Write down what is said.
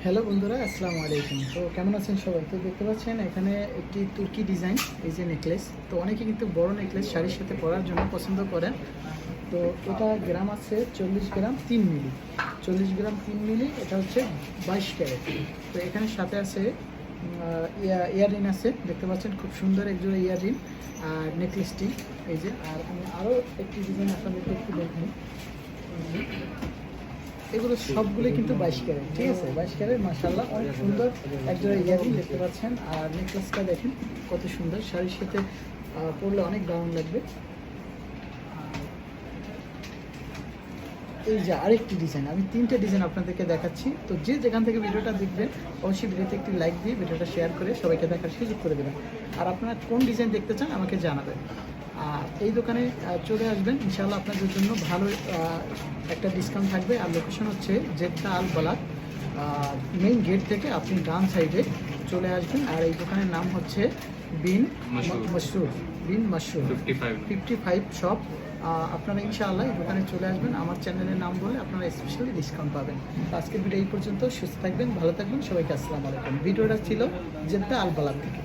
Hello বন্ধুরা, আসসালামু আলাইকুম। তো কেমন আছেন সবাই? তো দেখতে পাচ্ছেন এখানে একটি তুর্কি ডিজাইন, এই যে নেকলেস। তো অনেকে কিন্তু বড় নেকলেস শাড়ির সাথে পরার জন্য পছন্দ করেন। তো এটা গ্রাম আছে 40 গ্রাম 3 মিলি। 40 গ্রাম 3 মিলি, এটা হচ্ছে 22 ক্যারেট। তো এখানে সাথে আছে ইয়াররিং আছে, দেখতে পাচ্ছেন খুব সুন্দর একজোড়া ইয়াররিং আর নেকলেসটি এই যে। আর আমি আরও একটি ডিজাইন আপনাদেরকে একটু দেখাই। এগুলো সবগুলো কিন্তু 22 ক্যারেট, ঠিক আছে? 22 ক্যারেট, মাশাআল্লাহ অনেক সুন্দর একজোড়া ইয়ারিং দেখতে পাচ্ছেন। আর নেকলেসটা দেখেন কত সুন্দর, শাড়ির সাথে পরলে অনেক দারুণ লাগবে। এই যে আরেকটি ডিজাইন, আমি 3টে ডিজাইন আপনাদেরকে দেখাচ্ছি। তো যে যেখান থেকে ভিডিওটা দেখবেন অবশ্যই ভিডিওতে একটি লাইক দিয়ে ভিডিওটা শেয়ার করে সবাইকে দেখার সুযোগ করে দেবেন। আর আপনারা কোন ডিজাইন দেখতে চান আমাকে জানাবেন। আর এই দোকানে চলে আসবেন, ইনশাআল্লাহ আপনাদের জন্য ভালো একটা ডিসকাউন্ট থাকবে। আর লোকেশন হচ্ছে জেদ্দা আল বালাদ, মেইন গেট থেকে আপনি ডান সাইডে চলে আসবেন। আর এই দোকানের নাম হচ্ছে বিন মাশরুর, বিন মাশরুর 55 শপ। আপনারা ইনশাআল্লাহ এই দোকানে চলে আসবেন, আমার চ্যানেলের নাম বলে আপনারা স্পেশালি ডিসকাউন্ট পাবেন। তো আজকের ভিডিও এই পর্যন্ত, সুস্থ থাকবেন, ভালো থাকবেন, সবাইকে আসসালামু আলাইকুম। ভিডিওটা ছিল জেদ্দা আল বালাদ থেকে।